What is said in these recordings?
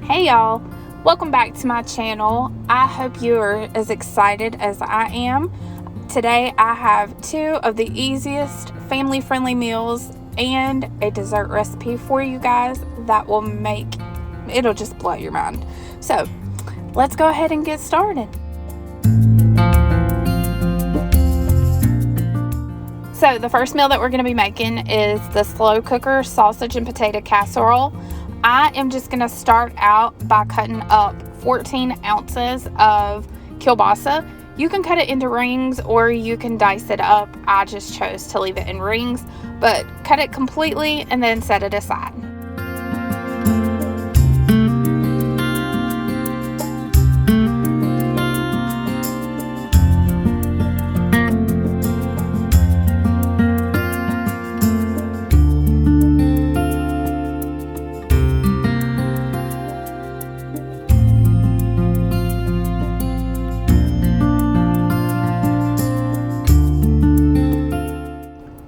Hey y'all, welcome back to my channel. I hope you are as excited as I am. Today I have two of the easiest family-friendly meals and a dessert recipe for you guys that it'll just blow your mind. So let's go ahead and get started. So the first meal that we're going to be making is the slow cooker sausage and potato casserole. I am just going to start out by cutting up 14 ounces of kielbasa. You can cut it into rings or you can dice it up. I just chose to leave it in rings, but cut it completely and then set it aside.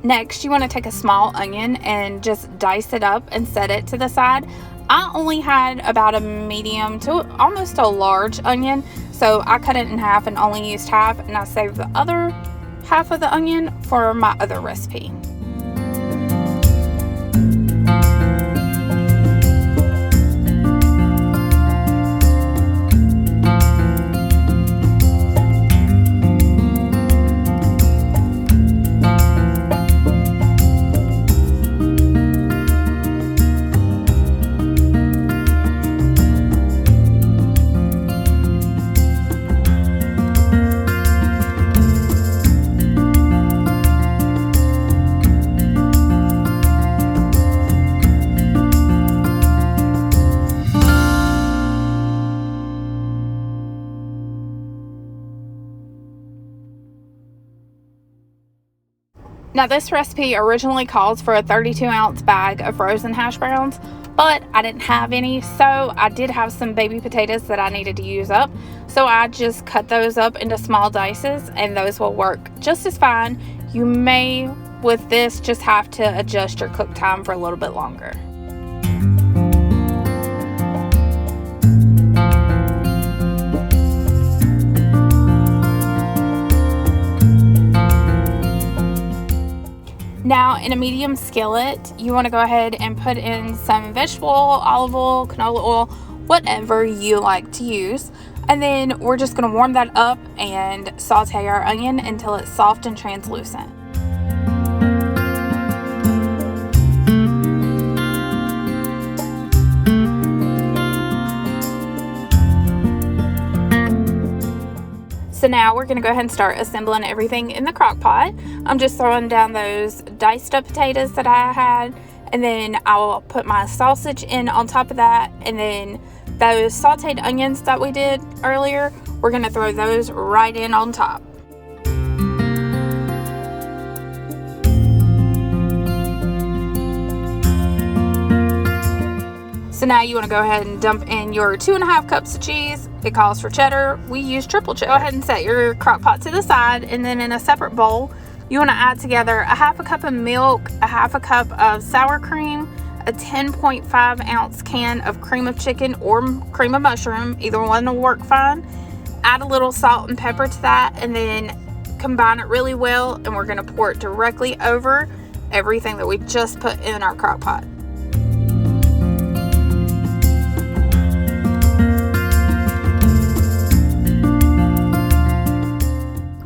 Next, you want to take a small onion and just dice it up and set it to the side. I only had about a medium to almost a large onion, so I cut it in half and only used half, and I saved the other half of the onion for my other recipe. Now this recipe originally calls for a 32-ounce bag of frozen hash browns, but I didn't have any, so I did have some baby potatoes that I needed to use up. So I just cut those up into small dices, and those will work just as fine. You may, with this, just have to adjust your cook time for a little bit longer. Now in a medium skillet, you want to go ahead and put in some vegetable oil, olive oil, canola oil, whatever you like to use. And then we're just going to warm that up and saute our onion until it's soft and translucent. So now we're going to go ahead and start assembling everything in the crock pot. I'm just throwing down those diced up potatoes that I had, and then I will put my sausage in on top of that, and then those sauteed onions that we did earlier, we're going to throw those right in on top. So now you want to go ahead and dump in your 2.5 cups of cheese. It calls for cheddar. We use triple cheddar. Go ahead and set your crock pot to the side, and then in a separate bowl, you want to add together a 1/2 cup of milk, a 1/2 cup of sour cream, a 10.5 ounce can of cream of chicken or cream of mushroom. Either one will work fine. Add a little salt and pepper to that, and then combine it really well, and we're going to pour it directly over everything that we just put in our crock pot.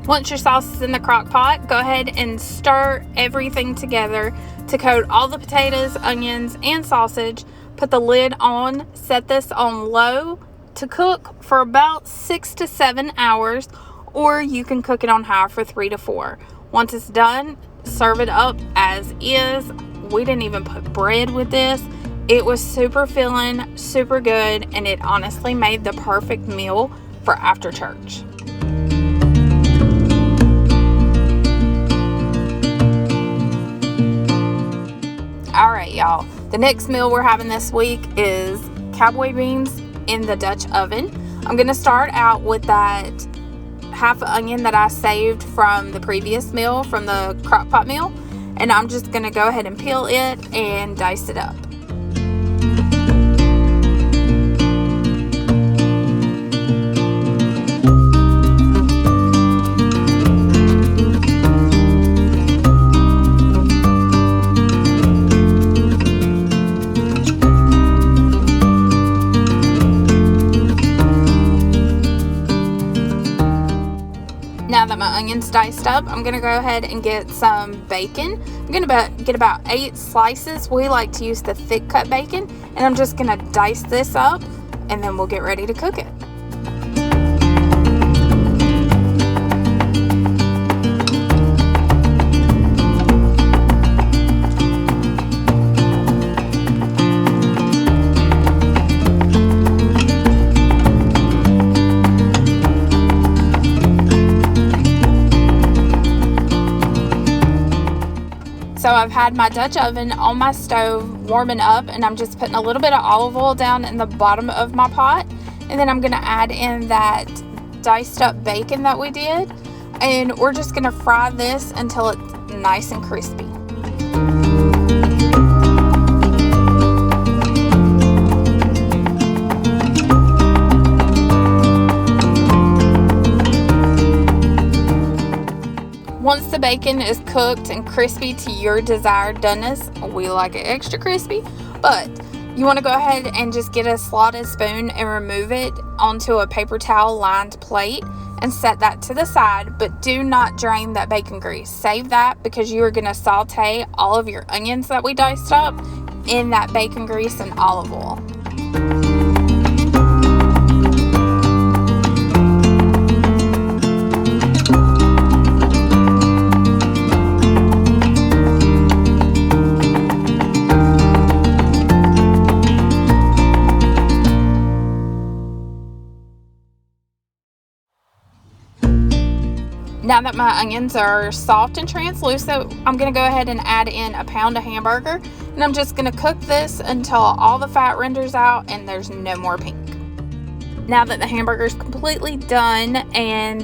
Once your sauce is in the crock pot, go ahead and stir everything together to coat all the potatoes, onions, and sausage. Put the lid on, set this on low to cook for about 6 to 7 hours, or you can cook it on high for 3 to 4. Once it's done, serve it up as is. We didn't even put bread with this. It was super filling, super good, and it honestly made the perfect meal for after church. Alright y'all, the next meal we're having this week is Cowboy beans in the Dutch oven. I'm going to start out with that 1/2 onion that I saved from the previous meal, from the crock pot meal, and I'm just going to go ahead and peel it and dice it up. onions diced up, I'm gonna go ahead and get some bacon. I'm gonna get about 8 slices. We like to use the thick cut bacon, and I'm just gonna dice this up, and then we'll get ready to cook it. So I've had my Dutch oven on my stove warming up, and I'm just putting a little bit of olive oil down in the bottom of my pot, and then I'm going to add in that diced up bacon that we did, and we're just going to fry this until it's nice and crispy. Once the bacon is cooked and crispy to your desired doneness, we like it extra crispy, but you want to go ahead and just get a slotted spoon and remove it onto a paper towel lined plate and set that to the side, but do not drain that bacon grease. Save that because you are going to saute all of your onions that we diced up in that bacon grease and olive oil. Now that my onions are soft and translucent, I'm going to go ahead and add in a pound of hamburger, and I'm just going to cook this until all the fat renders out and there's no more pink. Now that the hamburger is completely done and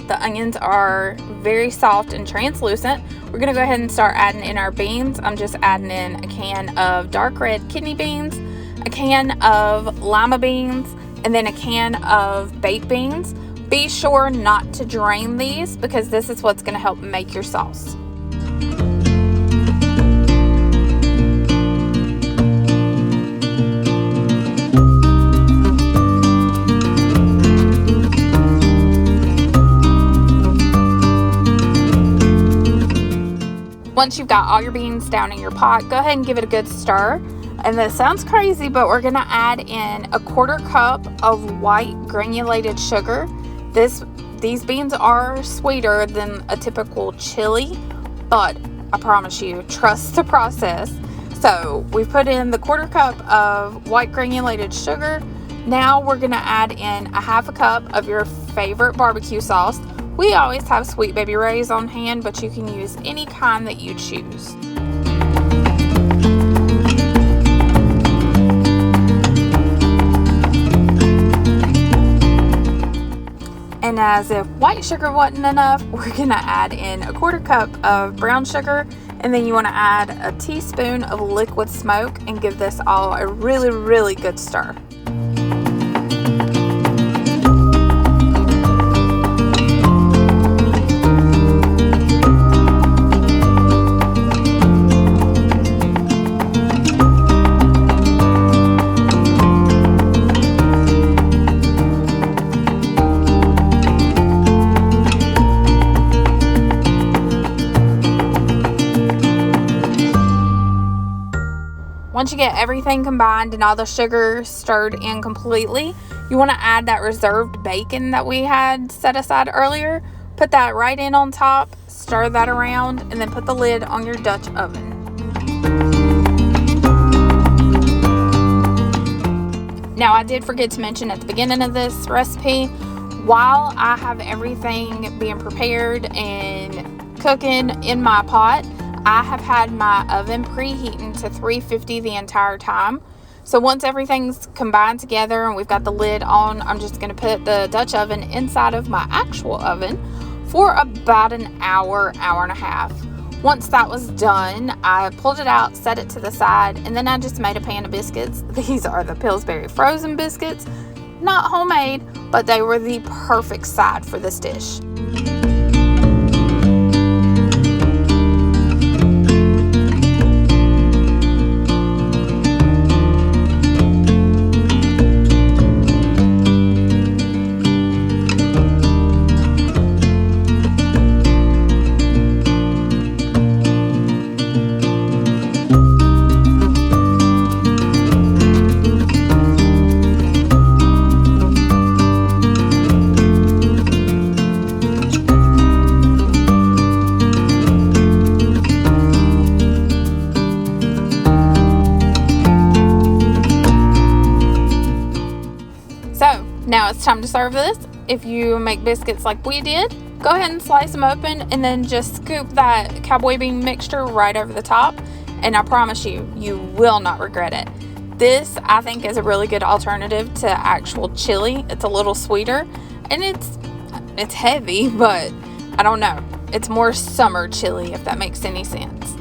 the onions are very soft and translucent, we're going to go ahead and start adding in our beans. I'm just adding in a can of dark red kidney beans, a can of lima beans, and then a can of baked beans. Be sure not to drain these because this is what's going to help make your sauce. Once you've got all your beans down in your pot, go ahead and give it a good stir. And this sounds crazy, but we're going to add in a 1/4 cup of white granulated sugar. These beans are sweeter than a typical chili, but I promise you, trust the process. So we've put in the 1/4 cup of white granulated sugar. Now we're going to add in a 1/2 cup of your favorite barbecue sauce. We always have Sweet Baby Ray's on hand, but you can use any kind that you choose. And as if white sugar wasn't enough, we're going to add in a 1/4 cup of brown sugar, and then you want to add a teaspoon of liquid smoke and give this all a really, really good stir. Once you get everything combined and all the sugar stirred in completely, you want to add that reserved bacon that we had set aside earlier. Put that right in on top, stir that around, and then put the lid on your Dutch oven. Now, I did forget to mention at the beginning of this recipe, while I have everything being prepared and cooking in my pot, I have had my oven preheating to 350 the entire time. So once everything's combined together and we've got the lid on, I'm just going to put the Dutch oven inside of my actual oven for about an hour, hour and a half. Once that was done, I pulled it out, set it to the side, and then I just made a pan of biscuits. These are the Pillsbury frozen biscuits, not homemade, but they were the perfect side for this dish. Now it's time to serve this. If you make biscuits like we did, go ahead and slice them open and then just scoop that cowboy bean mixture right over the top. And I promise you, you will not regret it. This, I think, is a really good alternative to actual chili. It's a little sweeter and it's heavy, but I don't know. It's more summer chili, if that makes any sense.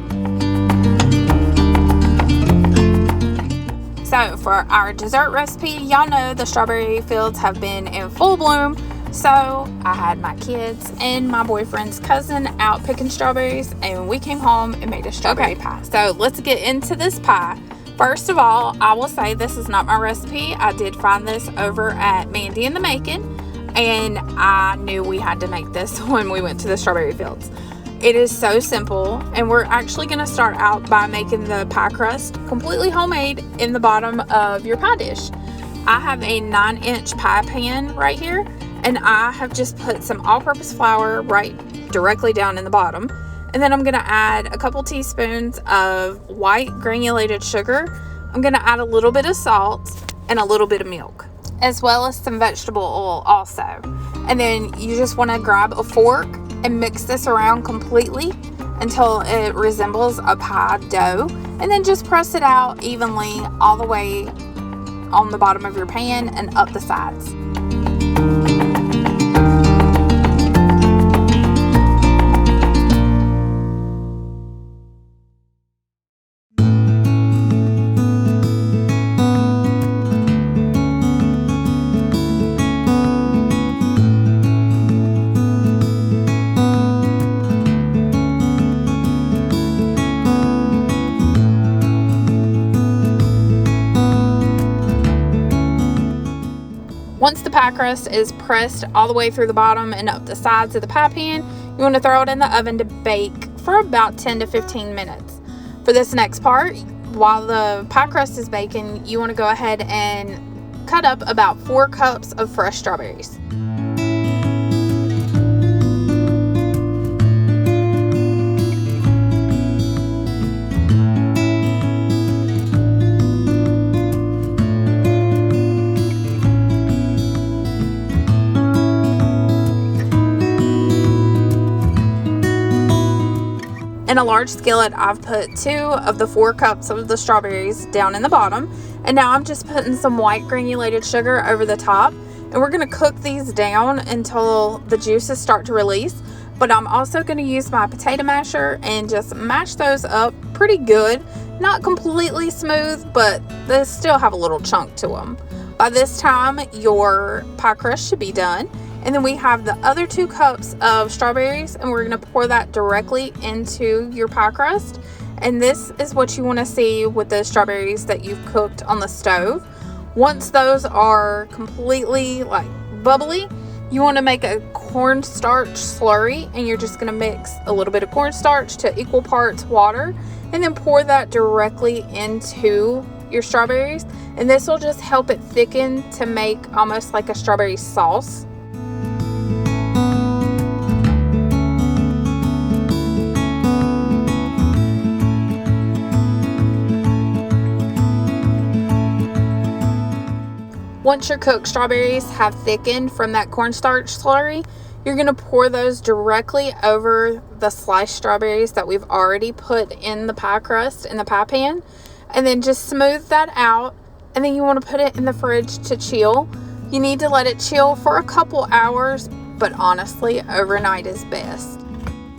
So for our dessert recipe, y'all know the strawberry fields have been in full bloom. So I had my kids and my boyfriend's cousin out picking strawberries, and we came home and made a strawberry pie. So let's get into this pie. First of all, I will say this is not my recipe. I did find this over at Mandy in the Making, and I knew we had to make this when we went to the strawberry fields. It is so simple, and we're actually going to start out by making the pie crust completely homemade in the bottom of your pie dish. I have a 9-inch pie pan right here, and I have just put some all-purpose flour directly down in the bottom. And then I'm going to add a couple teaspoons of white granulated sugar. I'm going to add a little bit of salt and a little bit of milk, as well as some vegetable oil also. And then you just want to grab a fork and mix this around completely until it resembles a pie dough. And then just press it out evenly all the way on the bottom of your pan and up the sides. Once the pie crust is pressed all the way through the bottom and up the sides of the pie pan, you want to throw it in the oven to bake for about 10 to 15 minutes. For this next part, while the pie crust is baking, you want to go ahead and cut up about 4 cups of fresh strawberries. In a large skillet, I've put 2 of the 4 cups of the strawberries down in the bottom, and now I'm just putting some white granulated sugar over the top, and we're going to cook these down until the juices start to release. But I'm also going to use my potato masher and just mash those up pretty good. Not completely smooth, but they still have a little chunk to them. By this time, your pie crust should be done. And then we have the other 2 cups of strawberries, and we're going to pour that directly into your pie crust. And this is what you want to see with the strawberries that you've cooked on the stove. Once those are completely bubbly, you want to make a cornstarch slurry, and you're just going to mix a little bit of cornstarch to equal parts water, and then pour that directly into your strawberries. And this will just help it thicken to make almost like a strawberry sauce. Once your cooked strawberries have thickened from that cornstarch slurry, you're going to pour those directly over the sliced strawberries that we've already put in the pie crust in the pie pan. And then just smooth that out. And then you want to put it in the fridge to chill. You need to let it chill for a couple hours, but honestly, overnight is best.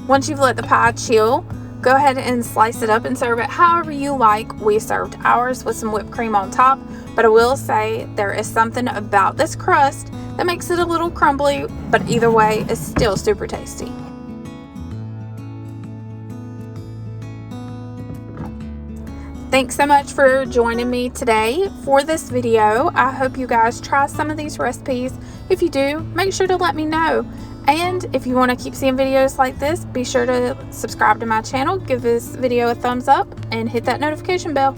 Once you've let the pie chill, go ahead and slice it up and serve it however you like. We served ours with some whipped cream on top, but I will say there is something about this crust that makes it a little crumbly, but either way, it's still super tasty. Thanks so much for joining me today for this video. I hope you guys try some of these recipes. If you do, make sure to let me know. And if you want to keep seeing videos like this, be sure to subscribe to my channel, give this video a thumbs up, and hit that notification bell.